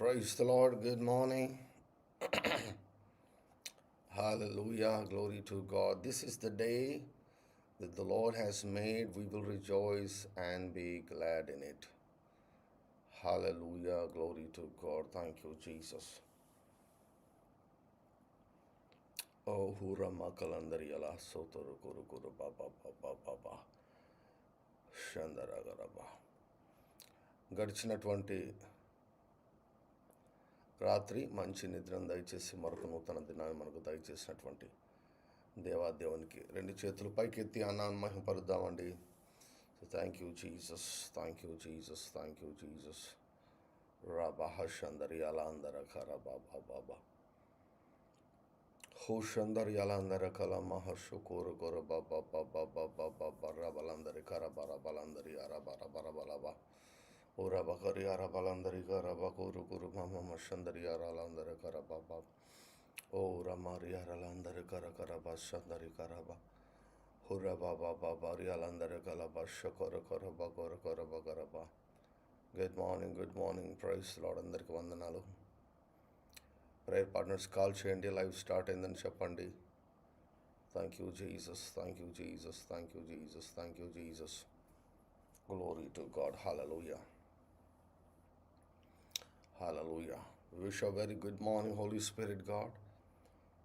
Praise the Lord. Good morning. Hallelujah. Glory to God. This is the day that the Lord has made. We will rejoice and be glad in it. Hallelujah. Glory to God. Thank you, Jesus. Oh, Hura Makalandariala Sotoro Guru Guru Baba Baba Baba Shandaragaraba. గడిచినటువంటి రాత్రి మంచి నిద్రను దయచేసి మరొక నూతన దినాన్ని మనకు దయచేసినటువంటి దేవాదేవునికి రెండు చేతులు పైకెత్తి అన్నాన్ని మహిమపరుద్దామండి. Thank you Jesus, thank you Jesus, thank you Jesus. రాబాహందరి అలా అందర కర బాబా బాబా హోషందరి అలా అందర కల మహర్షు కోరు కోర బాబా బాబా బాబా బాబా రబలందరి కర బర బలందరి అర బర బర బలబా ఓ రబకరి అర బలందరి కర బకూరు కురు మమ మషందరి అరాలందర కర బాబా ఓ రమారి అరలందరి కర కర బషందరి కర బా హుర బాబా బాబా రియాలందరి కల బష కొర కొర బకొర కొర బకర బా. Good morning, praise lord. అందరికీ వందనాలు. ప్రేయర్ పార్ట్నర్స్ కాల్ చేయండి, లైవ్ స్టార్ట్ అయిందని చెప్పండి. Thank you Jesus, thank you Jesus, thank you Jesus, thank you Jesus. Glory to God. Hallelujah, hallelujah. Wish a very good morning, Holy Spirit God.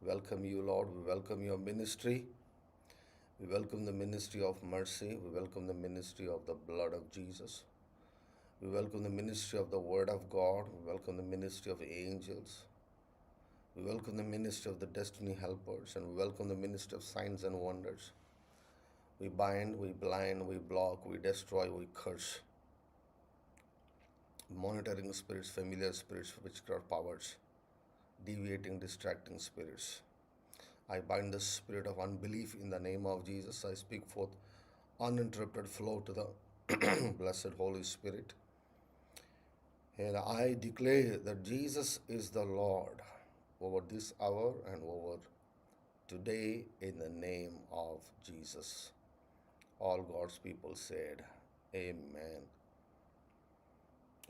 Welcome you, Lord. We welcome your ministry. We welcome the ministry of mercy. We welcome the ministry of the blood of Jesus. We welcome the ministry of the Word of God. We welcome the ministry of angels. We welcome the ministry of the destiny helpers. And we welcome the ministry of signs and wonders. We bind, we blind, we block, we destroy, we curse monitoring spirits, familiar spirits, witchcraft powers, deviating, distracting spirits. I bind the spirit of unbelief in the name of Jesus. I speak forth uninterrupted flow to the blessed Holy Spirit. And I declare that Jesus is the Lord over this hour and over today in the name of Jesus. All God's people said, Amen.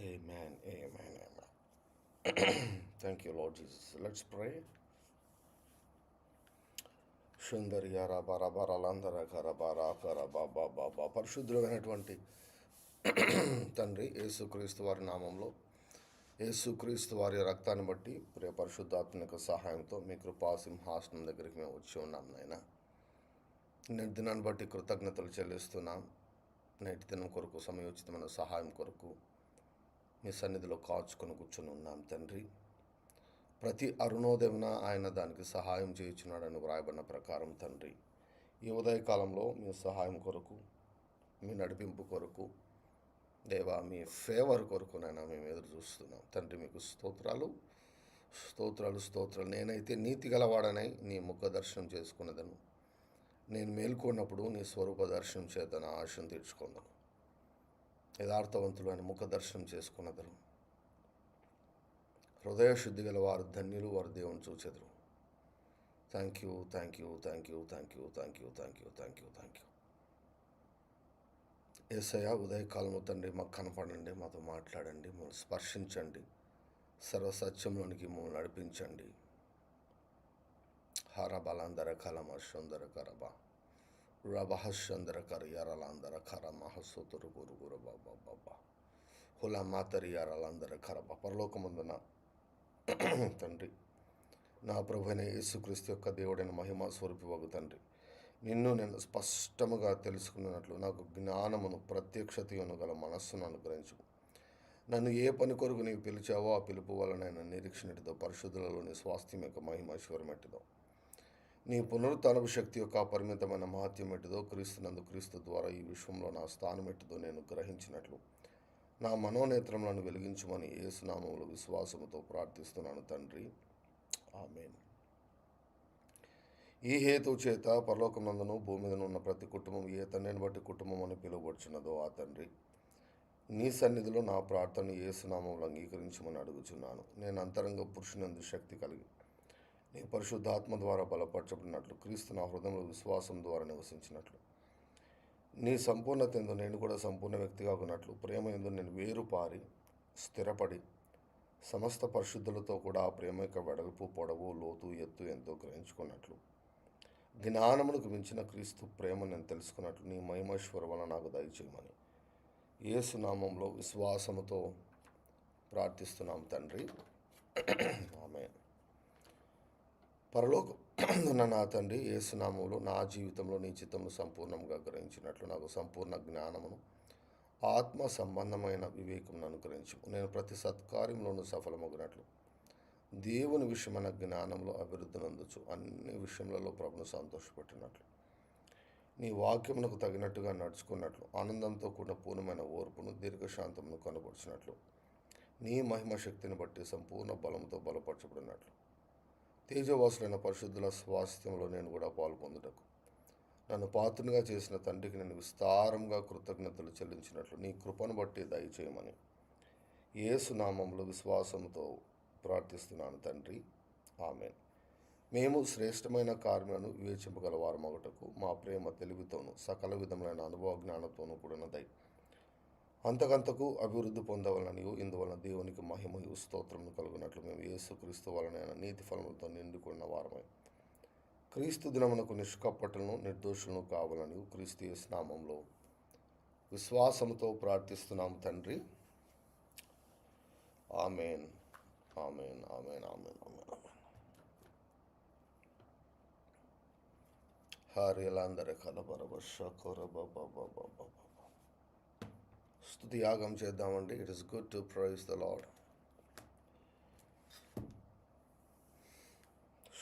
Amen, amen, amen. Thank you, Lord Jesus. Let's pray. Shundariara Barabalandara Karabara Karababa Baba. పరిశుద్ధులైనటువంటి తండ్రి యేసుక్రీస్తు వారి నామంలో, యేసుక్రీస్తు వారి రక్తాన్ని బట్టి ప్రియ పరిశుద్ధాత్మ యొక్క సహాయంతో మీ కృపా సింహాసనం దగ్గరికి మేము వచ్చి ఉన్నాం నాయన. నేటి దినాన్ని బట్టి కృతజ్ఞతలు చెల్లిస్తున్నాం. నేటి దినం కొరకు సమయోచితమైన సహాయం కొరకు మీ సన్నిధిలో కాచుకొని కూర్చొని ఉన్నాం తండ్రి. ప్రతి అరుణోదయమున ఆయన దానికి సహాయం చేయుచున్నాడని వ్రాయబడిన ప్రకారం తండ్రి, ఈ ఉదయకాలంలో మీ సహాయం కొరకు, మీ నడిపింపు కొరకు దేవా, మీ ఫేవర్ కొరకు నైనా మేము ఎదురు చూస్తున్నాం తండ్రి. మీకు స్తోత్రాలు, స్తోత్రాలు, స్తోత్రాలు. నేనైతే నీతి గలవాడనై నీ ముఖ దర్శనం చేసుకున్నదను. నేను మేల్కొన్నప్పుడు నీ స్వరూప దర్శనం చేత నా ఆశను తీర్చుకుందను. యథార్థవంతులు అని ముఖ దర్శనం చేసుకున్నదను. హృదయ శుద్ధి గల వారు ధన్యులు, వారు దేవుని చూచెదరు. Thank you, thank you, thank you, thank you, thank you, thank you, thank you, thank you. యేసయ్య, ఉదయకాలము తండ్రి మాకు కనపడండి, మాతో మాట్లాడండి, మమ్మల్ని స్పర్శించండి, సర్వసత్యంలోనికి మమ్మల్ని నడిపించండి. హరబలందర కలమ సుందర కరబ రబహందర కరయరలందర కర మహసుతురు గురు గురు బాబా బాబా హుల మాతరి అరలందర కరబ. పరలోకమందున తండ్రి, నా ప్రభువైన యేసుక్రీస్తు యొక్క దేవుడైన మహిమా స్వరూపివగు తండ్రి, నిన్ను నేను స్పష్టముగా తెలుసుకున్నట్లు నాకు జ్ఞానమును, ప్రత్యక్షతను గల మనస్సును అనుగ్రహించు. నన్ను ఏ పని కొరకు నీవు పిలిచావో ఆ పిలుపు వలన నిరీక్షణటిదో, పరిశుద్ధులలో నీ స్వాస్థ్యం యొక్క మహిమైశ్వరం ఎట్టిదో, నీ పునరుత్థానపు శక్తి యొక్క అపరిమితమైన మహత్యం ఎట్టిదో, క్రీస్తునందు, క్రీస్తు ద్వారా ఈ విశ్వంలో నా స్థానం ఎట్టిదో నేను గ్రహించినట్లు నా మనోనేత్రములను వెలిగించమని యేసునామములో విశ్వాసముతో ప్రార్థిస్తున్నాను తండ్రి. ఆమేన్. ఈ హేతు చేత పరలోకమందును భూమి మీదను ఉన్న ప్రతి కుటుంబం ఏ తండ్రిని బట్టి కుటుంబం అని పిలువబడుచున్నదో ఆ తండ్రి నీ సన్నిధిలో నా ప్రార్థన యేసునామములో అంగీకరించమని అడుగుచున్నాను. నేను అంతరంగ పురుషునందు శక్తి కలిగి నీ పరిశుద్ధాత్మ ద్వారా బలపరచబడినట్లు, క్రీస్తు నా హృదయంలో విశ్వాసం ద్వారా నివసించినట్లు, నీ సంపూర్ణత ఎందు నేను కూడా సంపూర్ణ వ్యక్తిగా ఉన్నట్లు, ప్రేమ ఎందు నేను వేరుపారి స్థిరపడి సమస్త పరిశుద్ధులతో కూడా ఆ ప్రేమ యొక్క వెడల్పు, పొడవు, లోతు, ఎత్తు ఎంతో గ్రహించుకున్నట్లు, జ్ఞానమునకు మించిన క్రీస్తు ప్రేమ నేను తెలుసుకున్నట్లు నీ మహిమేశ్వర వలన నాకు దయచేయమని యేసు నామంలో విశ్వాసముతో ప్రార్థిస్తున్నాం తండ్రి. ఆమేన్. పరలోకమున్న నా తండ్రి, యేసు నామంలో నా జీవితంలో నీ చిత్తమును సంపూర్ణంగా గ్రహించినట్లు నాకు సంపూర్ణ జ్ఞానమును, ఆత్మ సంబంధమైన వివేకమును అనుగ్రహించు. నేను ప్రతి సత్కార్యంలోనూ సఫలమగినట్లు, దేవుని విషయమైన జ్ఞానంలో అభివృద్ధి నందుచు అన్ని విషయములలో ప్రభును సంతోషపెట్టినట్లు, నీ వాక్యమునకు తగినట్టుగా నడుచుకున్నట్లు, ఆనందంతో కూడిన పూర్ణమైన ఓర్పును, దీర్ఘశాంతమును కనపరిచినట్లు, నీ మహిమ శక్తిని బట్టి సంపూర్ణ బలంతో బలపరచబడినట్లు, తేజవాసులైన పరిశుద్ధుల స్వాస్థ్యంలో నేను కూడా పాల్పొందుటకు నన్ను పాత్రునిగా చేసిన తండ్రికి నేను విస్తారంగా కృతజ్ఞతలు చెల్లించినట్లు నీ కృపను బట్టి దయచేయమని యేసు నామములో విశ్వాసంతో ప్రార్థిస్తున్నాను తండ్రి. ఆమేన్. మేము శ్రేష్టమైన కార్యములను వివేచింపగల వారమగుటకు మా ప్రేమ తెలివితోనూ సకల విధములైన అనుభవ జ్ఞానంతోనూ కూడినదై అంతకంతకు అభివృద్ధి పొందవలననియు, ఇందువలన దేవునికి మహిమయు స్తోత్రమును కలుగునట్లు మేము యేసుక్రీస్తు వలనైన నీతి ఫలములతో నిండుకున్న వారమై క్రీస్తు దినమునకు నిష్కపటులను నిర్దోషులను కావాలని క్రీస్తు యేసు నామములో విశ్వాసముతో ప్రార్థిస్తున్నాం తండ్రి. ఆమేన్. ఆమేన్. ఆమేన్. ఆమేన్. ఆమేన్. ఆమేన్. హారేలాందరే కలబరబష కొరబబబబబబ. స్తుతి యాగం చేద్దామండి. It is good to praise the lord.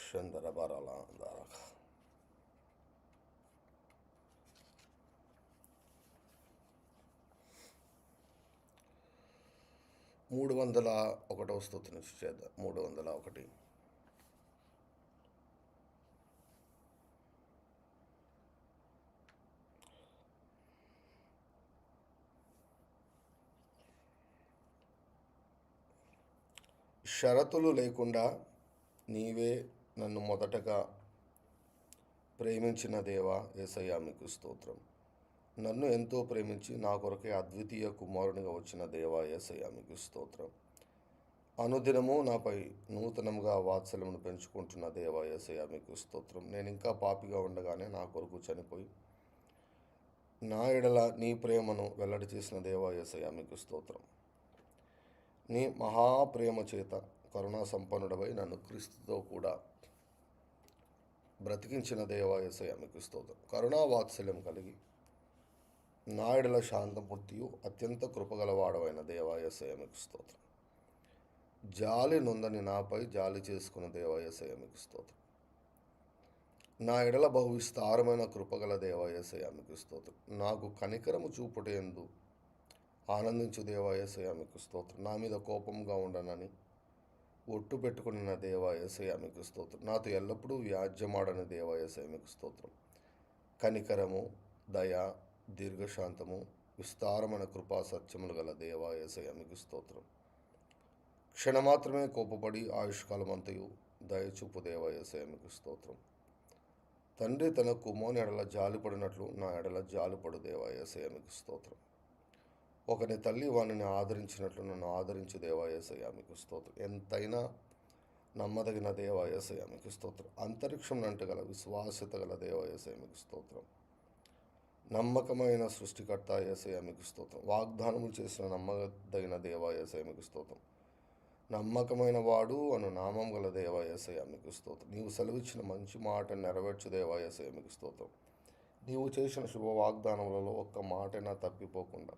షందరబరలాందరక. మూడు 301వ స్తుతి నుంచి చేద్దాం. 301. షరతులు లేకుండా నీవే నన్ను మొదటగా ప్రేమించిన దేవా యేసయ్యా మీకు స్తోత్రం. నన్ను ఎంతో ప్రేమించి నా కొరకే అద్వితీయ కుమారునిగా వచ్చిన దేవా యేసయ్యా మీకు స్తోత్రం. అనుదినము నాపై నూతనంగా వాత్సల్యమును పెంచుకుంటున్న దేవా యేసయ్యా మీకు స్తోత్రం. నేను ఇంకా పాపిగా ఉండగానే నా కొరకు చనిపోయి నా ఎడల నీ ప్రేమను వెల్లడి చేసిన దేవా యేసయ్యా మీకు స్తోత్రం. నీ మహాప్రేమ చేత కరుణా సంపన్నుడవై నన్ను క్రీస్తుతో కూడా బ్రతికించిన దేవా యేసయ్యా మీకు స్తోత్రం. కరుణా వాత్సల్యం కలిగి నా ఎడల శాంతమూర్తియు అత్యంత కృపగలవాడవైన దేవా యేసయ్యా మీకు స్తోత్రం. జాలి నొందని నాపై జాలి చేసుకున్న దేవా యేసయ్యా మీకు స్తోత్రం. నా ఎడల బహు విస్తారమైన కృపగల దేవా యేసయ్యా మీకు స్తోత్రం. నాకు కనికరము చూపుటయందు ఆనందించు దేవా యేసయ్యా మీకు స్తోత్రం. నా మీద కోపంగా ఉండనని ఒట్టు పెట్టుకున్న దేవా యేసయ్యా మీకు స్తోత్రం. నాతో ఎల్లప్పుడూ వ్యాజ్యమాడని దేవా యేసయ్యా మీకు స్తోత్రం. కనికరము, దయ, దీర్ఘశాంతము, విస్తారమైన కృపా సత్యములు గల దేవా యేసయ్యా మీకు స్తోత్రం. క్షణమాత్రమే కోపపడి ఆయుష్కాలమంతయు దయచూపు దేవా యేసయ్యా మీకు స్తోత్రం. తండ్రి తన కుమారుని ఎడల జాలిపడినట్లు నా ఎడల జాలిపడు దేవా యేసయ్యా మీకు స్తోత్రం. ఒకని తల్లి వానిని ఆదరించినట్లు నన్ను ఆదరించు దేవా యేసయ్యా మీకు స్తోత్రం. ఎంతైనా నమ్మదగిన దేవా యేసయ్యా మీకు స్తోత్రం. అంతరిక్షం నంటగల విశ్వాసత గల దేవా యేసయ్యా మీకు స్తోత్రం. నమ్మకమైన సృష్టికర్త యేసయ్యా మీకు స్తోత్రం. వాగ్దానము చేసిన నమ్మదగిన దేవా యేసయ్యా మీకు స్తోత్రం. నమ్మకమైన వాడు అను నామం గల దేవా యేసయ్యా మీకు స్తోత్రం. నీవు సెలవిచ్చిన మంచి మాట నెరవేర్చు దేవా యేసయ్యా మీకు స్తోత్రం. నీవు చేసిన శుభ వాగ్దానములలో ఒక్క మాటైనా తప్పిపోకుండా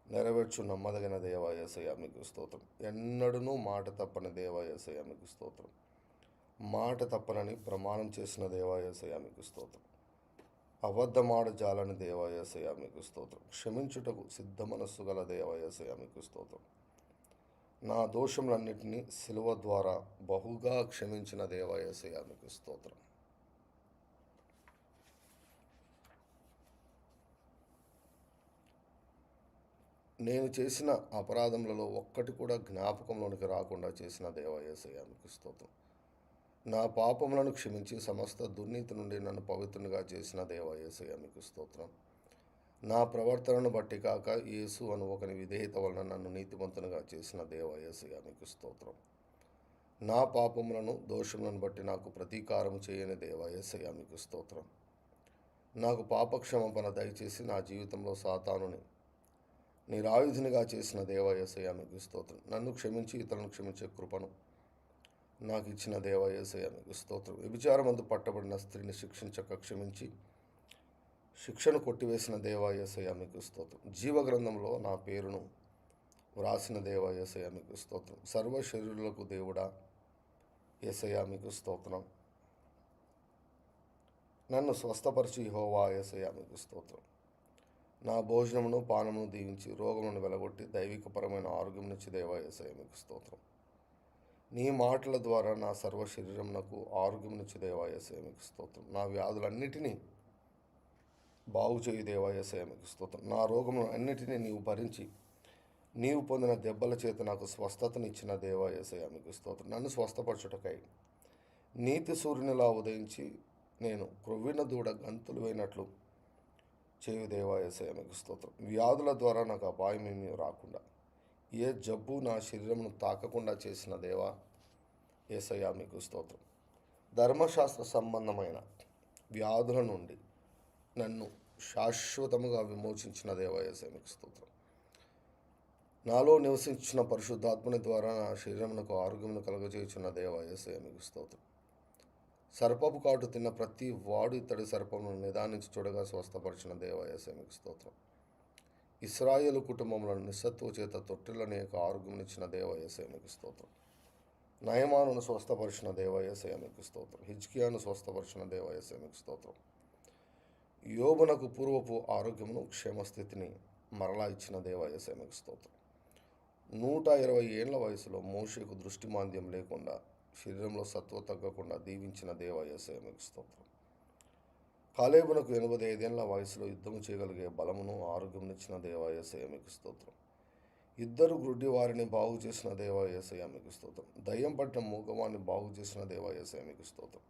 నెరవేర్చు నమ్మదగిన దేవా యేసయ్యా మీకు స్తోత్రం. ఎన్నడూనూ మాట తప్పని దేవా యేసయ్యా మీకు స్తోత్రం. మాట తప్పనని ప్రమాణం చేసిన దేవా యేసయ్యా మీకు స్తోత్రం. అబద్ధమాడ జాలని దేవా యేసయ్యా మీకు స్తోత్రం. క్షమించుటకు సిద్ధ మనస్సు గల దేవా యేసయ్యా మీకు స్తోత్రం. నా దోషములన్నిటినీ సిలువ ద్వారా బహుగా క్షమించిన దేవా యేసయ్యా మీకు స్తోత్రం. నేను చేసిన అపరాధములలో ఒక్కటి కూడా జ్ఞాపకంలోనికి రాకుండా చేసిన దేవా యేసయ్యా మీకు స్తోత్రం. నా పాపములను క్షమించి సమస్త దుర్నీతి నుండి నన్ను పవిత్రునిగా చేసిన దేవా యేసయ్యా మీకు స్తోత్రం. నా ప్రవర్తనను బట్టి కాక యేసు అను ఒకని విధేయత వలన నన్ను నీతిమంతునిగా చేసిన దేవ యేసయ్య మీకు స్తోత్రం. నా పాపములను దోషములను బట్టి నాకు ప్రతీకారం చేయని దేవ యేసయ్య మీకు స్తోత్రం. నాకు పాపక్షమాపణ దయచేసి నా జీవితంలో సాతానుని నిరాయుధునిగా చేసిన దేవ యేసయ్య మీకు స్తోత్రం. నన్ను క్షమించి ఇతరులను క్షమించే కృపను నాకు ఇచ్చిన దేవ యేసయ్య మీకు స్తోత్రం. వ్యభిచారమందు పట్టబడిన స్త్రీని శిక్షించక క్షమించి శిక్షను కొట్టివేసిన దేవ యేసయ్య మీకు స్తోత్రం. జీవగ్రంథంలో నా పేరును వ్రాసిన దేవ యేసయ్య మీకు స్తోత్రం. సర్వ శరీరులకు దేవుడా యేసయ్య మీకు స్తోత్రం. నన్ను స్వస్థపరిచి యెహోవా యేసయ్య మీకు స్తోత్రం. నా భోజనమును పానమును దీవించి రోగమును వెలగొట్టి దైవికపరమైన ఆరోగ్యం నుంచి దేవా యేసయ్య మీకు స్తోత్రం. నీ మాటల ద్వారా నా సర్వ శరీరమునకు ఆరోగ్యం నుంచి దేవా యేసయ్య మీకు స్తోత్రం. నా వ్యాధులన్నిటినీ బాగు చేయి దేవా యేసయ్య మీకు స్తోత్రం. నా రోగమును అన్నిటినీ నీవు భరించి నీవు పొందిన దెబ్బల చేత నాకు స్వస్థతనిచ్చిన దేవా యేసయ్య మీకు స్తోత్రం. నన్ను స్వస్థపరచుటకై నీతి సూర్యునిలా ఉదయించి నేను క్రొవ్విన దూడ గంతులు వేయినట్లు చేయు దేవా యేసయ్య మీకు స్తోత్రం. వ్యాధుల ద్వారా నాకు అపాయమేమీ రాకుండా ఏ జబ్బు నా శరీరమును తాకకుండా చేసిన దేవా యేసయ్య మీకు స్తోత్రం. ధర్మశాస్త్ర సంబంధమైన వ్యాధుల నుండి నన్ను శాశ్వతముగా విమోచించిన దేవా యేసయ్య మీకు స్తోత్రం. నాలో నివసించిన పరిశుద్ధాత్మని ద్వారా నా శరీరమునకు ఆరోగ్యమును కలుగజేయుచున్న దేవా యేసయ్య మీకు స్తోత్రం. సర్పపు కాటు తిన్న ప్రతి వాడు ఇత్తడి సర్పమును నిదానించి చూడగా స్వస్థపరిచిన దేవా యేసయ్య మీకు స్తోత్రం. ఇశ్రాయేలు కుటుంబములను నిస్సత్వ చేత తొట్టిల్లని యొక్క ఆరోగ్యమునిచ్చిన దేవా యేసయ్య మీకు స్తోత్రం. నయమానును స్వస్థపరిచిన దేవా యేసయ్య మీకు స్తోత్రం. హిజ్కియాను స్వస్థపరిచిన దేవా యేసయ్య మీకు స్తోత్రం. యోబునకు పూర్వపు ఆరోగ్యమును క్షేమస్థితిని మరలా ఇచ్చిన దేవా యేసయ్య మీకు స్తోత్రం. 120 ఏళ్ల వయసులో మోషేకు దృష్టిమాంద్యం లేకుండా శరీరంలో సత్వ తగ్గకుండా దీవించిన దేవా యేసయ్య మీకు స్తోత్రం. కాలేబునకు 85 ఏళ్ల వయసులో యుద్ధము చేయగలిగే బలమును ఆరోగ్యమునిచ్చిన దేవా యేసయ్య మీకు స్తోత్రం. ఇద్దరు గుడ్డి వారిని బాగు చేసిన దేవా యేసయ్య మీకు స్తోత్రం. దయ్యం పట్టిన మూగవాన్ని బాగు చేసిన దేవా యేసయ్య మీకు స్తోత్రం.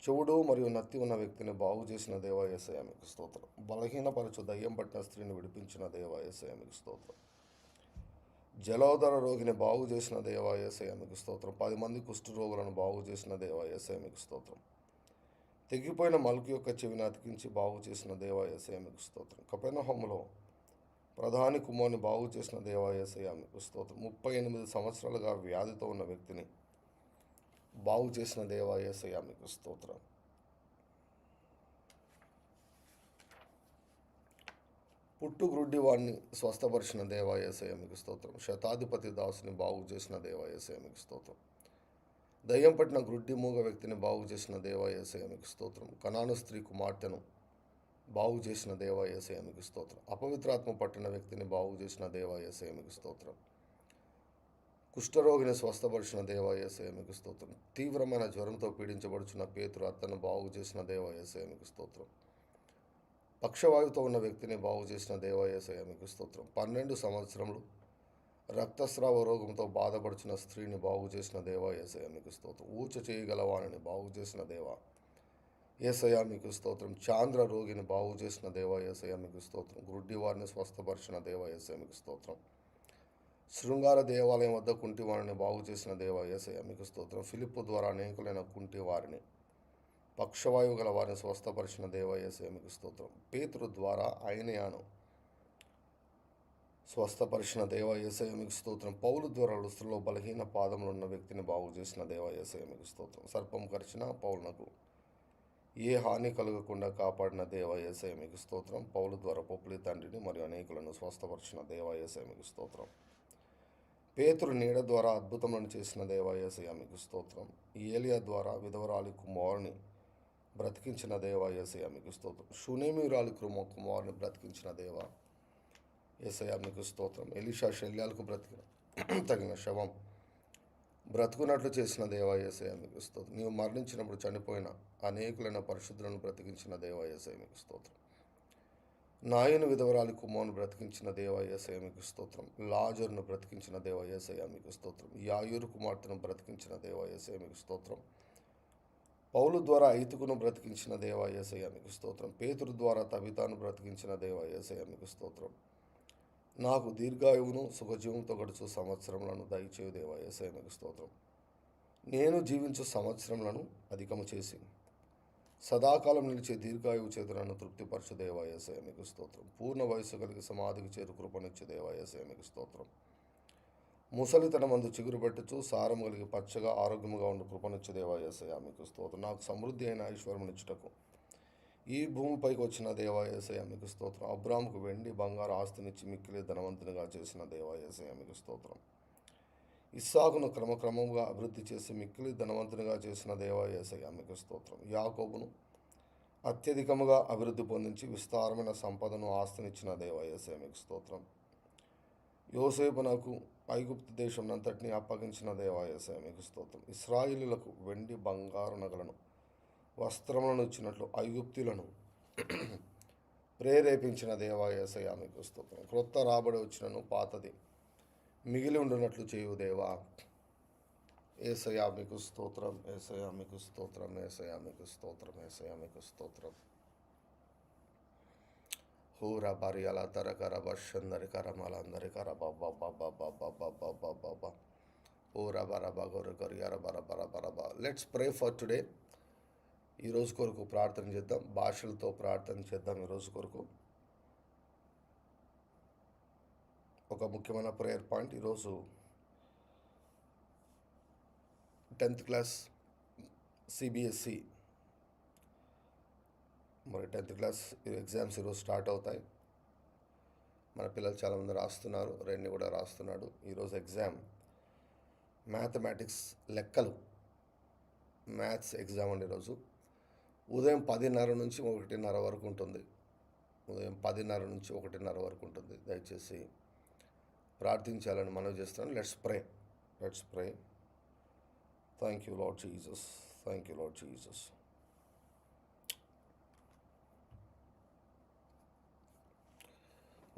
చెవుడు మరియు నత్తి ఉన్న వ్యక్తిని బాగు చేసిన దేవా యేసయ్య మీకు స్తోత్రం. బలహీనపరచు దయ్యం పట్టిన స్త్రీని విడిపించిన దేవా యేసయ్య మీకు స్తోత్రం. జలోదర రోగిని బాగు చేసిన దేవా యేసయ్య మీకు స్తోత్రం. 10 మంది కుష్ఠ రోగులను బాగు చేసిన దేవా యేసయ్య మీకు స్తోత్రం. తెగిపోయిన మలుకు యొక్క చెవిని అతికించి బాగు చేసిన దేవా యేసయ్య మీకు స్తోత్రం. కపెర్నహూములో ప్రధాని కుమారుని బాగు చేసిన దేవా యేసయ్య మీకు స్తోత్రం. 38 సంవత్సరాలుగా వ్యాధితో ఉన్న వ్యక్తిని బాగు చేసిన దేవా యేసయ్య మీకు స్తోత్రం. పుట్టుగ్రుడ్డి వాడిని స్వస్థపరిచిన దేవా యేసయ్య మీకు స్తోత్రం. శతాధిపతి దాసుని బాగు చేసిన దేవా యేసయ్య మీకు స్తోత్రం. దయ్యం పట్టిన గ్రుడ్డి మూగ వ్యక్తిని బాగు చేసిన దేవా యేసయ్య మీకు స్తోత్రం. కనాను స్త్రీ కుమార్తెను బాగు చేసిన దేవా యేసయ్య మీకు స్తోత్రం. అపవిత్రాత్మ పట్టిన వ్యక్తిని బాగు చేసిన దేవా యేసయ్య మీకు స్తోత్రం. కుష్ఠరోగిని స్వస్థపరిచిన దేవా యేసయ్య మీకు స్తోత్రం. తీవ్రమైన జ్వరంతో పీడించబడుచున్న పేతురు అత్తను బాగు చేసిన దేవా యేసయ్య మీకు స్తోత్రం. పక్షవాయువుతో ఉన్న వ్యక్తిని బాగు చేసిన దేవా యేసయ్య మీకు స్తోత్రం. 12 సంవత్సరములు రక్తస్రావ రోగంతో బాధపడుచున్న స్త్రీని బాగు చేసిన దేవా యేసయ్య మీకు స్తోత్రం. ఊచ చేయగల వారిని బాగు చేసిన దేవా యేసయ్య మీకు స్తోత్రం. చాంద్ర రోగిని బాగు చేసిన దేవా యేసయ్య మీకు స్తోత్రం. గుడ్డి వారిని స్వస్థపరిచిన దేవా యేసయ్య మీకు స్తోత్రం. శృంగార దేవాలయం వద్ద కుంటి వారిని బాగు చేసిన దేవా యేసయ్య మీకు స్తోత్రం. ఫిలిప్పు ద్వారా అనేకులైన కుంటి వారిని పక్షవాయువు గల వారిని స్వస్థపరిచిన దేవా యేసయ్య మీకు స్తోత్రం. పేతురు ద్వారా ఐనేయాను స్వస్థపరిచిన దేవా యేసయ్య మీకు స్తోత్రం. పౌలు ద్వారా లుస్త్రలో బలహీన పాదములు ఉన్న వ్యక్తిని బాగు చేసిన దేవా యేసయ్య మీకు స్తోత్రం. సర్పం కరిచిన పౌలునకు ఏ హాని కలగకుండా కాపాడిన దేవా యేసయ్య మీకు స్తోత్రం. పౌలు ద్వారా పొప్లి తండ్రిని మరియు అనేకులను స్వస్థపరిచిన దేవా యేసయ్య మీకు స్తోత్రం. పేతురు నీడ ద్వారా అద్భుతములను చేసిన దేవా యేసయ్య మీకు స్తోత్రం. ఏలియా ద్వారా విధవరాలి కుమారుని బ్రతికించిన దేవా యేసయ్య మీకు స్తోత్రం. షూనేమీయురాలి కుమారుని బ్రతికించిన దేవా యేసయ్య మీకు స్తోత్రం. ఎలీషా శల్యాలకు తగిన శవం బ్రతుకున్నట్లు చేసిన దేవా యేసయ్య మీకు స్తోత్రం. నీవు మరణించినప్పుడు చనిపోయిన అనేకులైన పరిశుద్ధులను బ్రతికించిన దేవా యేసయ్య మీకు స్తోత్రం. నాయను విధవరాలి కుమారుని బ్రతికించిన దేవా యేసయ్య మీకు స్తోత్రం. లాజరును బ్రతికించిన దేవా యేసయ్య మీకు స్తోత్రం. యాయూరు కుమార్తెను బ్రతికించిన దేవా యేసయ్య మీకు స్తోత్రం. పౌలు ద్వారా ఐతుకును బ్రతికించిన దేవా యేసయ్య మీకు స్తోత్రం. పేతురు ద్వారా తబితాను బ్రతికించిన దేవా యేసయ్య మీకు స్తోత్రం. నాకు దీర్ఘాయువును సుఖజీవంతో గడుచు సంవత్సరములను దయచేయు దేవా యేసయ్య మీకు స్తోత్రం. నేను జీవించు సంవత్సరములను అధికము చేసి సదాకాలం నిలిచే దీర్ఘాయువు చేత నన్ను తృప్తిపరచు దేవా యేసయ్య మీకు స్తోత్రం. పూర్ణ వయస్సు కలిగి సమాధికి చేరు కృపనిచ్చు దేవా యేసయ్య మీకు స్తోత్రం. ముసలితనమందు చిగురు పెట్టుచు సారం కలిగి పచ్చగా ఆరోగ్యముగా ఉండి కృపనిచ్చు దేవా యేసయ్య మీకు స్తోత్రం. నాకు సమృద్ధి అయిన ఐశ్వర్యమునిచ్చుటకు ఈ భూమిపైకి వచ్చిన దేవా యేసయ్య మీకు స్తోత్రం. అబ్రాముకు వెండి బంగారు ఆస్తినిచ్చి మిక్కిలి ధనవంతునిగా చేసిన దేవా యేసయ్య మీకు స్తోత్రం. ఇస్సాకును క్రమక్రమంగా అభివృద్ధి చేసి మిక్కిలి ధనవంతునిగా చేసిన దేవా యేసయ్య మీకు స్తోత్రం. యాకోబును అత్యధికముగా అభివృద్ధి పొందించి విస్తారమైన సంపదను ఆస్తినిచ్చిన దేవా యేసయ్య మీకు స్తోత్రం. యోసేపునకు ఐగుప్తు దేశంనంతటిని అప్పగించిన దేవా యేసయ్య మీకు స్తోత్రం. ఇశ్రాయేలీయులకు వెండి బంగారు నగలను వస్త్రములను ఇచ్చినట్లు ఐగుప్తులను ప్రేరేపించిన దేవా యేసయ్య మీకు స్తోత్రం. క్రొత్త రాబడి వచ్చినను పాతది మిగిలి ఉండునట్లు చేయు దేవా యేసయ్య మీకు స్తోత్రం. యేసయ్య మీకు స్తోత్రం. యేసయ్య మీకు స్తోత్రం. యేసయ్య మీకు స్తోత్రం. హూరా బరియల తరకర బషందరి కరమలందరి కర బాబా బాబా బాబా బాబా బాబా బా ఊరా బరబా గొర్రె కొరియర బర బర బరబా. Let's pray for today. ఈరోజు కొరకు ప్రార్థన చేద్దాం. భాషలతో ప్రార్థన చేద్దాం. ఈరోజు కొరకు ఒక ముఖ్యమైన ప్రేయర్ పాయింట్. ఈరోజు 10th క్లాస్ సిబిఎస్సి మరి 10th క్లాస్ ఎగ్జామ్స్ ఈరోజు స్టార్ట్ అవుతాయి. మన పిల్లలు చాలామంది రాస్తున్నారు. రెన్ని కూడా రాస్తున్నాడు. ఈరోజు ఎగ్జామ్ మ్యాథమెటిక్స్ లెక్కలు మ్యాథ్స్ ఎగ్జామ్ అండి. ఈరోజు ఉదయం 10:30 నుంచి 1:30 వరకు ఉంటుంది. ఉదయం 10:30 నుంచి 1:30 వరకు ఉంటుంది. దయచేసి ప్రార్థించాలని మనవి చేస్తున్నాను. Let's pray. Thank you lord Jesus. Thank you lord Jesus.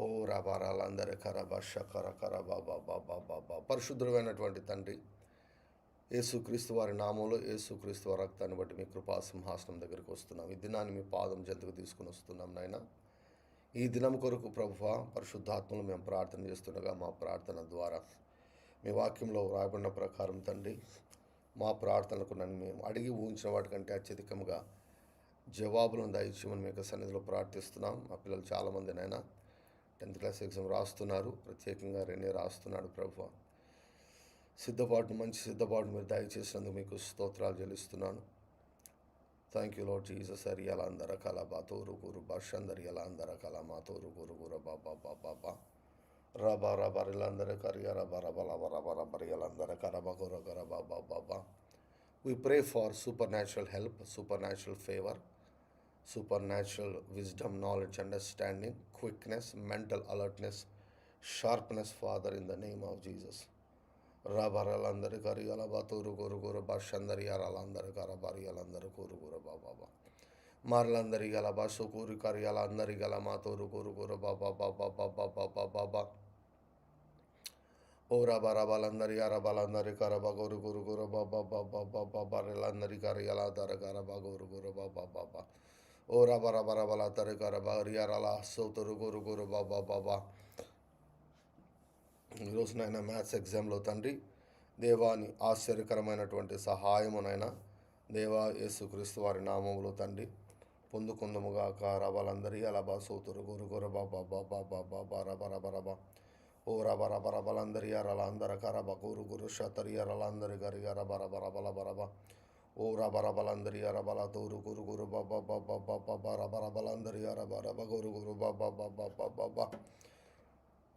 ఓ రాబారాలందరి కరబా షకర కరబా బాబా బాబా బా. పరిశుద్ధుడైనటువంటి తండ్రి, యేసుక్రీస్తు వారి నామంలో యేసుక్రీస్తు వారి రక్తాన్ని బట్టి మీ కృపా సింహాసనం దగ్గరికి వస్తున్నాం. ఈ దినాన్ని మీ పాదం చెంతకు తీసుకుని వస్తున్నాం నాయన. ఈ దినం కొరకు ప్రభువా పరిశుద్ధాత్మలు మేము ప్రార్థన చేస్తుండగా మా ప్రార్థన ద్వారా మీ వాక్యంలో వ్రాయబడిన ప్రకారం తండ్రి మా ప్రార్థనలకు నన్ను మేము అడిగి ఊహించిన వాటికంటే అత్యధికంగా జవాబులను దయచేయమని మీకు సన్నిధిలో ప్రార్థిస్తున్నాం. మా పిల్లలు చాలామంది నైనా 10th క్లాస్ ఎగ్జామ్ రాస్తున్నారు. ప్రత్యేకంగా రెన్నీ రాస్తున్నాడు. ప్రభువా మంచి సిద్ధపాటు మీరు దయచేసినందుకు మీకు స్తోత్రాలు చెల్లిస్తున్నాను. Thank you lord Jesus. అరియాల అందర కల బాతోరు గురు భాషందరియాల అందర కల మాతోరు గురు గుర బాబా బాబా బా రబా రబరిలందరూ కరియా రబ రబ రబ రబ రబరియాలందర కరబ గుర గర బాబా బాబా. We pray for supernatural help, supernatural favor, supernatural wisdom, knowledge, understanding, quickness, mental alertness, sharpness, Father, in the name of Jesus. Rabaralandari kariyala baturu guru guru bashandari yaralandari karabari yalandari guru guru baba. Marlandari gala basu kuri kariyala andari gala maturu guru guru baba baba baba baba baba. Ora barabalandari yarabalandari karaba guru guru guru baba baba baba baralandari kariyala dara karaba guru guru baba baba. Ora barabalandari karaba yarala soturu guru guru baba baba. ఈరోజు నైనా maths ఎగ్జామ్లో తండ్రి దేవాని ఆశ్చర్యకరమైనటువంటి సహాయమునైనా దేవా యేసుక్రీస్తు వారి నామములో తండ్రి పొందుకుందముగా కారబలందరి అలబా సోతురు గురు గుర బాబా బాబా బాబా బారా బర బరబా ఓ రబర బరబలందరి అరలందర కరబ గురు గురు షతరి అరలందరి గరి అర బర బర బల బరబా ఓ రబర బలందరి అరబల తోరు గురు గురు బాబా బాబా బాబా బర బర బలందరి అర బరబ గురు గురు బాబా బాబా బాబా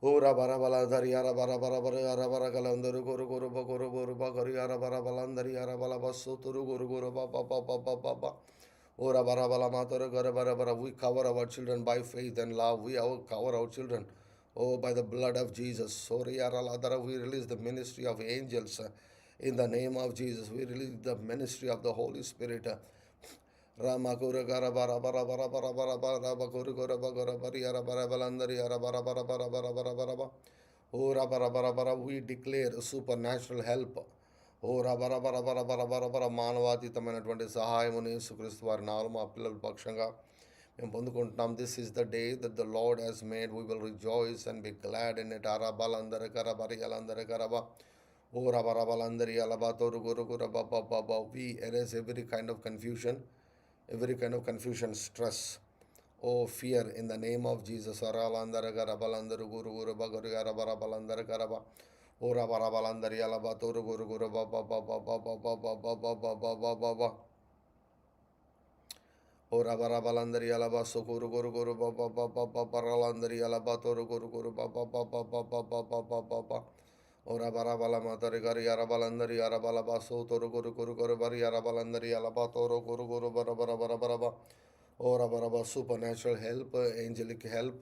ఊర బరబలందరి అర బర బర బర అర బరగలందరు గురు గురు బగురు గురు బగరు అర బరబలందరి అర బల బస్సు తురు గురు గురు బాబా బాబా బాబా ఊర బరబల మాతరు గర బర బర. We cover our children by faith and love. We cover our children, oh, by the blood of Jesus. Sorry, we release the ministry of angels in the name of Jesus. We release the ministry of the Holy Spirit. Ramakura gara bara bara bara bara bara bara bakuru gora bagora bari ara bara balandari ara bara bara bara bara bara bara bara ora bara bara bara. We declare supernatural help. ఓ రబర బర బర బర బర బర మానవాతీతమైనటువంటి సహాయముని యేసుక్రీస్తు వారి నామములో మా పిల్లల పక్షంగా మేము పొందుకుంటున్నాం. This is the day that the lord has made, we will rejoice and be glad in it. అరబలందరి కరబరి అలందరి కరబ ఓ రబరబలందరి అలబా తోరు గురు గుర బబ. We erase every kind of confusion, stress, fear in the name of Jesus. Aralandara garabalandaru guru guru baguru garabarabalandara garaba. Ora barabalandari alaba toru guru guru baba baba baba baba baba baba baba. Ora barabalandari alaba sukuru guru guru baba baba baba baralandari alaba toru guru guru baba baba baba baba baba. Ora barabala matari gari arabalandari arabalaba so toru guru guru guru bari arabalandari alaba toru guru guru barabara barabara. Ora baraba supernatural help, angelic help.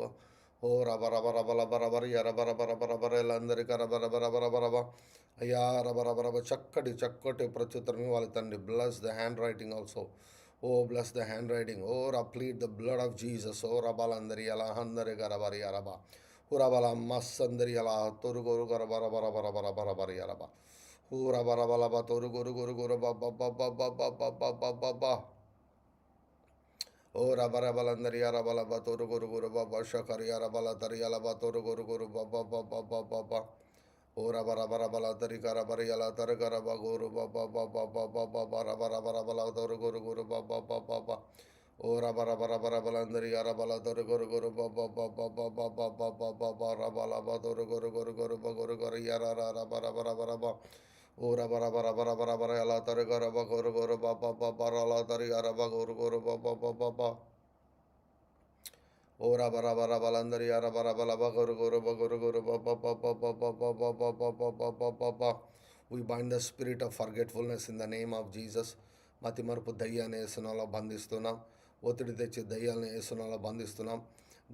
Ora barabara barabara yarabara barabara landari karabara barabara baraba. Ayara barabara chakkati prachutarmi valitandi. Bless the handwriting also. Oh, bless the handwriting. Ora plead the blood of Jesus. Ora balandari ala handari karabari yaraba. Ora bala masandari ala toru guru karabara barabara barabara yaraba. Ora barabala toru guru guru guru ba ba ba ba ba ba ba ba ba. O rabarabalandari arabalaba toru guru guru baba shakari arabala tari alaba toru guru guru baba baba baba baba. O rabarabala tari karabari ala tari karaba guru baba baba baba baba rabarabala toru guru guru baba baba baba. O rabarabalandari arabala toru guru guru baba baba baba baba baba rabalaba toru guru guru guru guru guru yara rabarabara. Ora bara bara bara bara bara ala tari garaba guru guru baba baba ala tari garaba guru guru baba baba baba. Ora bara bara balandari ara bara bala guru guru guru baba baba baba baba baba baba. We bind the spirit of forgetfulness in the name of Jesus. మతిమరుపు దయ్యాన్ని యేసునామములో బంధిస్తున్నాం. ఒత్తిడి తెచ్చే దయ్యాలను యేసునామములో బంధిస్తున్నాం.